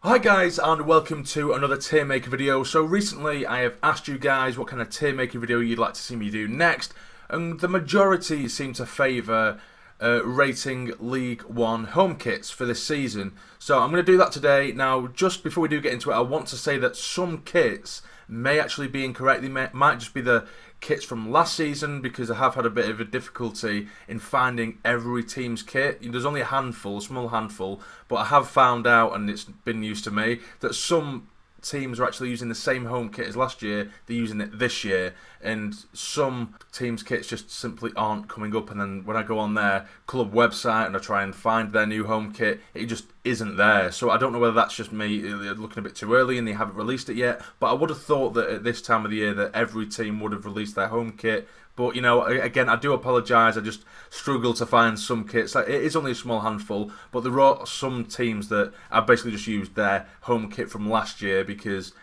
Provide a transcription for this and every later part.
Hi guys, and welcome to another TierMaker video. So recently I have asked you guys what kind of TierMaker video you'd like to see me do next, and the majority seem to favour rating League One home kits for this season. So I'm going to do that today. Now, just before we do get into it, I want to say that some kits may actually be incorrect. They might just be the kits from last season, because I have had a bit of a difficulty in finding every team's kit. There's only a small handful, but I have found out, and it's been news to me, that some teams are actually using the same home kit as last year. They're using it this year, and some teams' kits just simply aren't coming up. And then when I go on their club website and I try and find their new home kit, it just isn't there. So I don't know whether that's just me looking a bit too early and they haven't released it yet, but I would have thought that at this time of the year that every team would have released their home kit. But, you know, again, I do apologise. I just struggle to find some kits. It is only a small handful, but there are some teams that I basically just used their home kit from last year because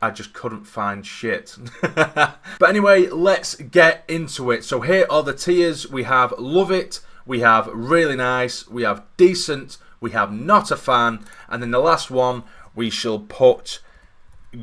I just couldn't find shit. But anyway, let's get into it. So here are the tiers. We have love it, we have really nice, we have decent, we have not a fan, and then the last one we shall put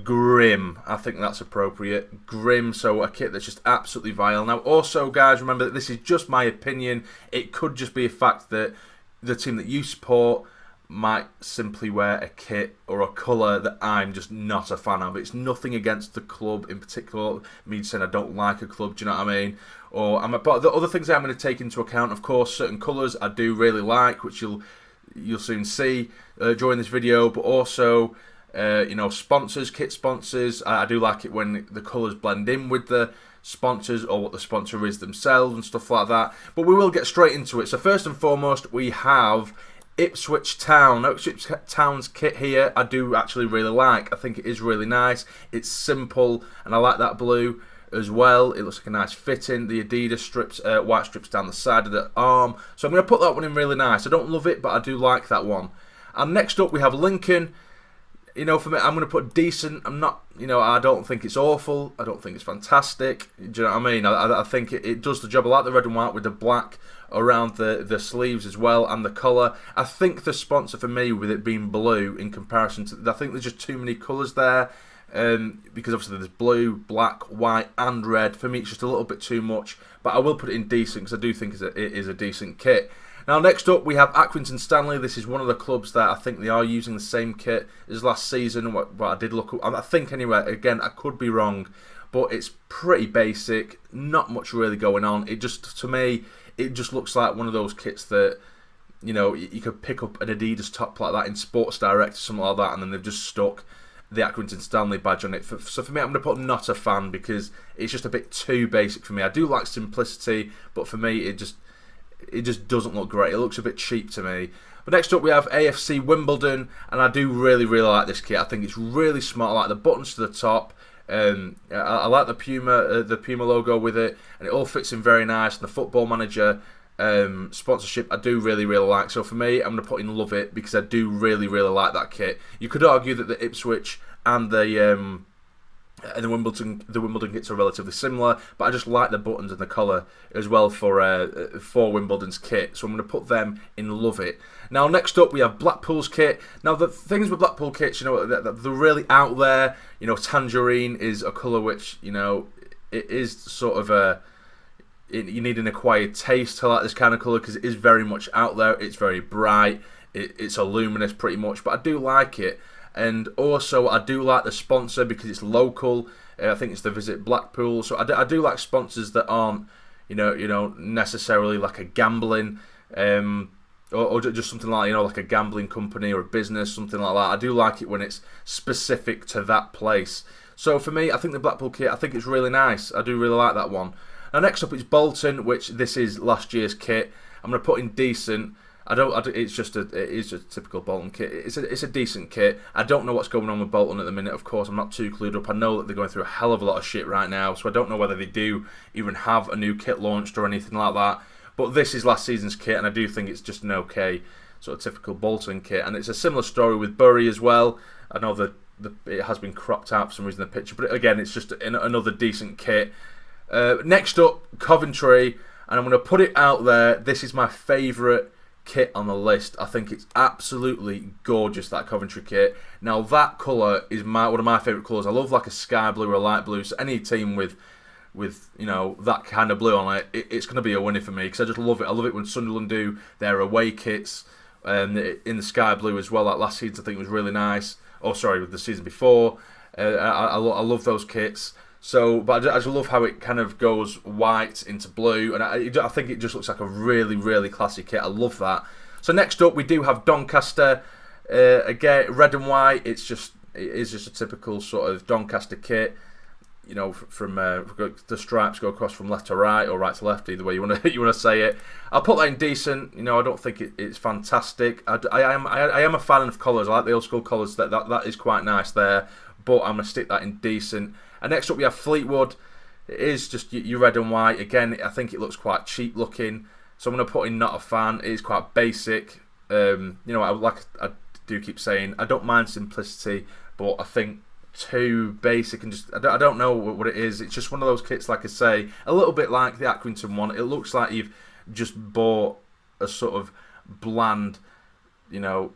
grim. I think that's appropriate. Grim, so a kit that's just absolutely vile. Now also, guys, remember that this is just my opinion. It could just be a fact that the team that you support might simply wear a kit or a colour that I'm just not a fan of. It's nothing against the club in particular, me saying I don't like a club, do you know what I mean? But the other things I'm going to take into account, of course, certain colours I do really like, which you'll soon see during this video, but also you know, sponsors, kit sponsors. I do like it when the colours blend in with the sponsors or what the sponsor is themselves and stuff like that. But we will get straight into it. So first and foremost, we have Ipswich Town. Ipswich Town's kit here I do actually really like. I think it is really nice. It's simple, and I like that blue as well. It looks like a nice fitting. The Adidas strips, white strips down the side of the arm. So I'm going to put that one in really nice. I don't love it, but I do like that one. And next up we have Lincoln. You know, for me, I'm going to put decent. I'm not, you know, I don't think it's awful. I don't think it's fantastic. Do you know what I mean? I think it does the job. I like the red and white with the black around the sleeves as well, and the colour. I think the sponsor for me, with it being blue in comparison to, I think there's just too many colours there. Because obviously there's blue, black, white and red. For me, it's just a little bit too much. But I will put it in decent because I do think it is a decent kit. Now, next up, we have Accrington Stanley. This is one of the clubs that I think they are using the same kit as last season. What I did look up, I think anyway, again, I could be wrong, but it's pretty basic. Not much really going on. It just, to me, it just looks like one of those kits that, you know, you could pick up an Adidas top like that in Sports Direct or something like that, and then they've just stuck the Accrington Stanley badge on it. So for me, I'm going to put not a fan because it's just a bit too basic for me. I do like simplicity, but for me, it just doesn't look great. It looks a bit cheap to me. But next up we have AFC Wimbledon, and I do really like this kit. I think it's really smart. I like the buttons to the top. I like the Puma logo with it, and it all fits in very nice. And the Football Manager sponsorship I do really like. So for me, I'm going to put in love it because I do really like that kit. You could argue that the Ipswich and the Wimbledon kits are relatively similar, but I just like the buttons and the colour as well for Wimbledon's kit, so I'm going to put them in love it. Now, next up we have Blackpool's kit. Now, the things with Blackpool kits, you know, they're really out there. You know, tangerine is a colour which, you know, it is sort of you need an acquired taste to like this kind of colour because it is very much out there. It's very bright. It's a luminous pretty much, but I do like it. And also, I do like the sponsor because it's local. I think it's the Visit Blackpool. So I do like sponsors that aren't, you know, necessarily like a gambling, or just something like, you know, like a gambling company or a business, something like that. I do like it when it's specific to that place. So for me, I think the Blackpool kit, I think it's really nice. I do really like that one. Now next up is Bolton, which this is last year's kit. I'm going to put in decent. It's just a typical Bolton kit. It's a decent kit. I don't know what's going on with Bolton at the minute. Of course, I'm not too clued up. I know that they're going through a hell of a lot of shit right now, so I don't know whether they do even have a new kit launched or anything like that. But this is last season's kit, and I do think it's just an okay sort of typical Bolton kit. And it's a similar story with Bury as well. I know that it has been cropped out for some reason in the picture, but again, it's just another decent kit. Next up, Coventry, and I'm going to put it out there. This is my favourite kit on the list. I think it's absolutely gorgeous, that Coventry kit. Now that colour is one of my favourite colours. I love like a sky blue or a light blue, so any team with you know, that kind of blue on it, it's going to be a winner for me, because I just love it. I love it when Sunderland do their away kits in the sky blue as well. Like last season I think it was really nice. Oh sorry, the season before. I love those kits. So, but I just love how it kind of goes white into blue, and I think it just looks like a really, really classy kit. I love that. So next up we do have Doncaster. Again, red and white. It is just a typical sort of Doncaster kit. You know, from the stripes go across from left to right or right to left, either way you want to say it. I'll put that in decent. You know, I don't think it's fantastic. I am a fan of colours. I like the old school colours. That is quite nice there. But I'm going to stick that in decent. And next up we have Fleetwood. It is just your red and white. Again, I think it looks quite cheap looking. So I'm going to put in not a fan. It is quite basic. You know, I do keep saying, I don't mind simplicity, but I think too basic and just, I don't know what it is. It's just one of those kits, like I say, a little bit like the Accrington one. It looks like you've just bought a sort of bland, you know,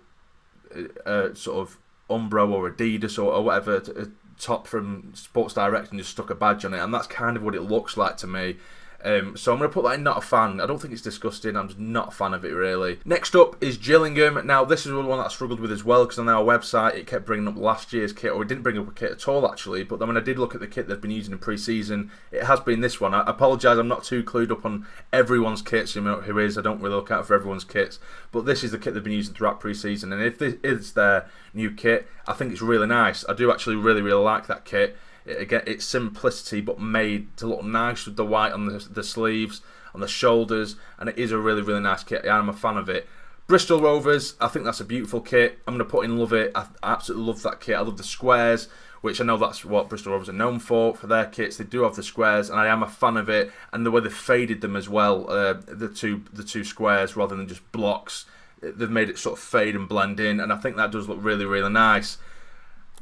sort of Umbro or Adidas or whatever top from Sports Direct and just stuck a badge on it, and that's kind of what it looks like to me. So I'm going to put that in not a fan. I don't think it's disgusting. I'm just not a fan of it, really. Next up is Gillingham. Now, this is one that I struggled with as well, because on our website it kept bringing up last year's kit, or it didn't bring up a kit at all, actually. But then when I did look at the kit they've been using in pre-season, it has been this one. I apologise, I'm not too clued up on everyone's kits, you know who is. I don't really look out for everyone's kits. But this is the kit they've been using throughout pre-season, and if this is their new kit, I think it's really nice. I do actually really, really like that kit. Again, it's simplicity but made to look nice with the white on the sleeves, on the shoulders, and it is a really, really nice kit. I'm a fan of it. Bristol Rovers, I think that's a beautiful kit. I'm going to put in love it. I absolutely love that kit. I love the squares, which I know that's what Bristol Rovers are known for their kits. They do have the squares, and I am a fan of it. And the way they've faded them as well, the two squares rather than just blocks. They've made it sort of fade and blend in, and I think that does look really, really nice.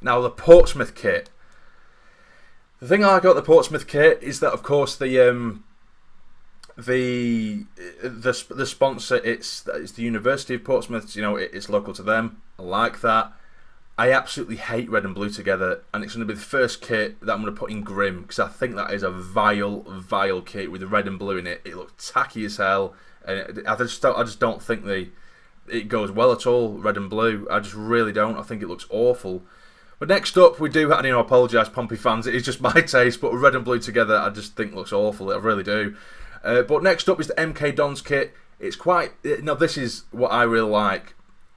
Now the Portsmouth kit. The thing I like about the Portsmouth kit is that, of course, the sponsor, it's the University of Portsmouth. You know, it's local to them. I like that. I absolutely hate red and blue together, and it's going to be the first kit that I'm going to put in Grim, because I think that is a vile kit with the red and blue in it. It looks tacky as hell, and I just don't think it goes well at all. Red and blue, I just really don't. I think it looks awful. But next up, we do, and I apologise, Pompey fans, it is just my taste, but red and blue together, I just think looks awful, I really do. But next up is the MK Dons kit. It's quite, now this is what I really like.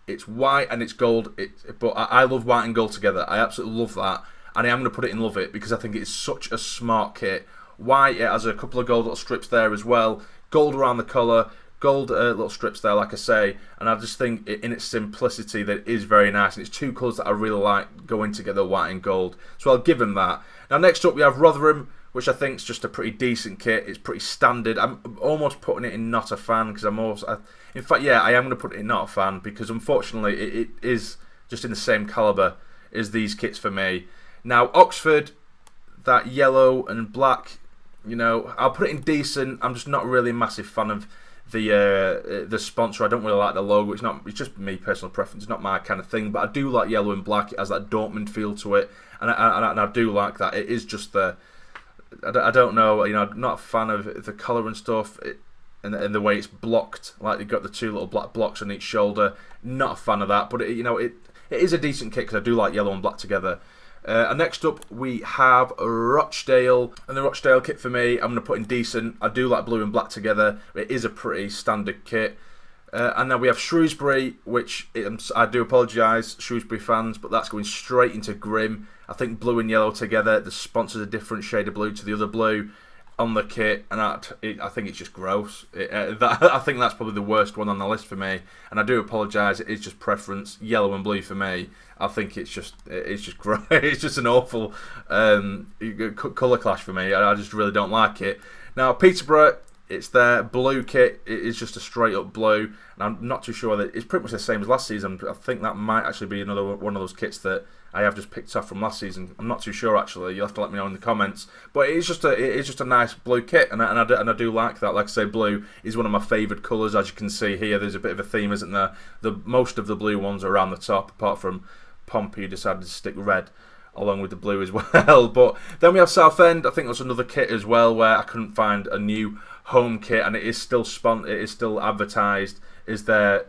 It's white and it's gold, but I love white and gold together. I absolutely love that, and I am going to put it in love it, because I think it's such a smart kit. White, it has a couple of gold little strips there as well, gold around the collar, gold little strips there, like I say, and I just think in its simplicity that it is very nice, and it's two colours that I really like going together, white and gold. So I'll give them that. Now next up we have Rotherham, which I think is just a pretty decent kit. It's pretty standard. I'm almost putting it in not a fan, because in fact, yeah, I am going to put it in not a fan, because unfortunately it is just in the same calibre as these kits for me. Now Oxford, that yellow and black, you know, I'll put it in decent. I'm just not really a massive fan of the sponsor. I don't really like the logo. It's just me, personal preference. It's not my kind of thing, but I do like yellow and black. It has that Dortmund feel to it, and I do like that. It is just I don't know, you know, I'm not a fan of the colour and stuff, and the way it's blocked, like you've got the two little black blocks on each shoulder. Not a fan of that, but it is a decent kit, because I do like yellow and black together. And next up we have Rochdale, and the Rochdale kit for me, I'm going to put in decent. I do like blue and black together. It is a pretty standard kit. And then we have Shrewsbury, which I do apologise, Shrewsbury fans, but that's going straight into Grim. I think blue and yellow together, the sponsor's a different shade of blue to the other blue on the kit, and I think it's just gross. I think that's probably the worst one on the list for me, and I do apologise, it is just preference. Yellow and blue for me, I think it's just gross. It's just an awful colour clash for me. I just really don't like it. Now Peterborough, It's their blue kit. It is just a straight up blue, and I'm not too sure that it's pretty much the same as last season. I think that might actually be another one of those kits that I have just picked up from last season. I'm not too sure actually. You'll have to let me know in the comments. But it is just a nice blue kit, and I do like that. Like I say, blue is one of my favourite colours. As you can see here, there's a bit of a theme, isn't there? Most of the blue ones are around the top, apart from Pompey, who decided to stick red along with the blue as well. But then we have Southend. I think that's another kit as well where I couldn't find a new home kit, and it is still advertised as their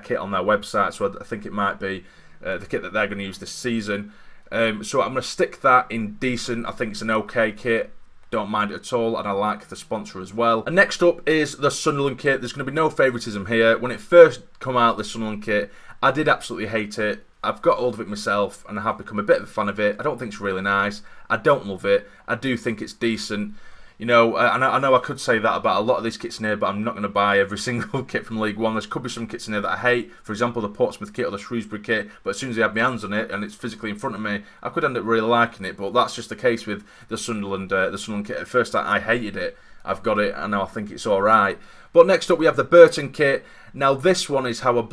kit on their website. So I think it might be the kit that they're going to use this season. So I'm going to stick that in decent. I think it's an okay kit. Don't mind it at all, and I like the sponsor as well. And next up is the Sunderland kit. There's going to be no favouritism here. When it first come out, the Sunderland kit, I did absolutely hate it. I've got hold of it myself, and I have become a bit of a fan of it. I don't think it's really nice. I don't love it. I do think it's decent. You know, I know I could say that about a lot of these kits in here, but I'm not going to buy every single kit from League One. There could be some kits in here that I hate. For example, the Portsmouth Kit or the Shrewsbury Kit. But as soon as I have my hands on it and it's physically in front of me, I could end up really liking it. But that's just the case with the Sunderland Kit. At first, I hated it. I've got it, and now I think it's all right. But next up, we have the Burton Kit. Now, this one is how a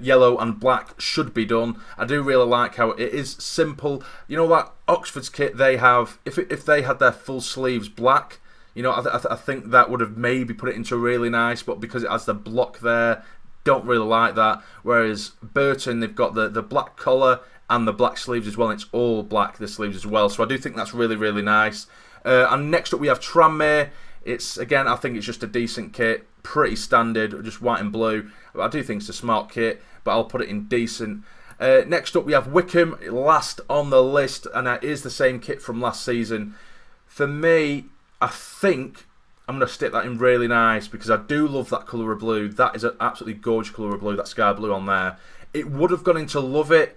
yellow and black should be done. I do really like how it is simple. You know that Oxford's kit they have, if they had their full sleeves black, you know, I think that would have maybe put it into really nice, but because it has the block there, don't really like that. Whereas Burton, they've got the black collar and the black sleeves as well, and it's all black, the sleeves as well. So I do think that's really, really nice. And next up we have Tranmere. It's, again, I think it's just a decent kit, pretty standard, just white and blue. I do think it's a smart kit, but I'll put it in decent. Next up we have Wickham, last on the list, and that is the same kit from last season. For me, I think I'm going to stick that in really nice, because I do love that colour of blue. That is an absolutely gorgeous colour of blue, that sky blue on there. It would have gone into love it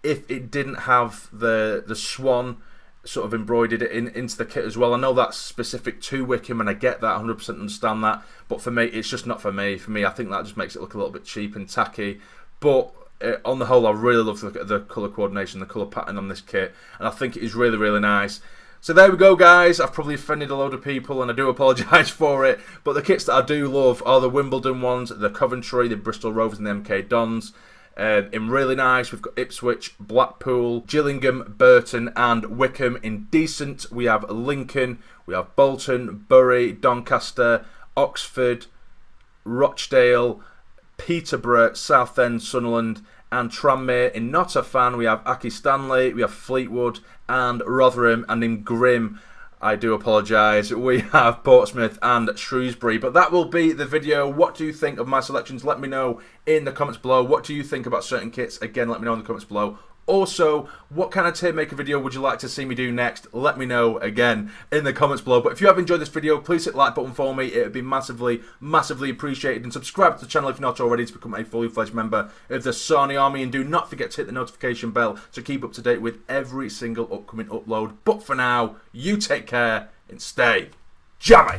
if it didn't have the swan sort of embroidered it into the kit as well. I know that's specific to Wickham, and I get that, 100% understand that, but for me, it's just not for me. For me, I think that just makes it look a little bit cheap and tacky. But on the whole, I really love the colour coordination, the colour pattern on this kit, and I think it is really, really nice. So there we go, guys. I've probably offended a load of people, and I do apologise for it, but the kits that I do love are the Wimbledon ones, the Coventry, the Bristol Rovers and the MK Dons. In really nice, we've got Ipswich, Blackpool, Gillingham, Burton and Wickham. In decent, we have Lincoln, we have Bolton, Bury, Doncaster, Oxford, Rochdale, Peterborough, Southend, Sunderland and Tranmere. In not a fan, we have Aki Stanley, we have Fleetwood and Rotherham, and in grim, I do apologise, we have Portsmouth and Shrewsbury. But that will be the video. What do you think of my selections? Let me know in the comments below. What do you think about certain kits? Again, let me know in the comments below. Also, what kind of TierMaker video would you like to see me do next? Let me know again in the comments below. But if you have enjoyed this video, please hit the like button for me. It would be massively, massively appreciated. And subscribe to the channel if you're not already to become a fully fledged member of the Sassy Army. And do not forget to hit the notification bell to keep up to date with every single upcoming upload. But for now, you take care and stay jammy.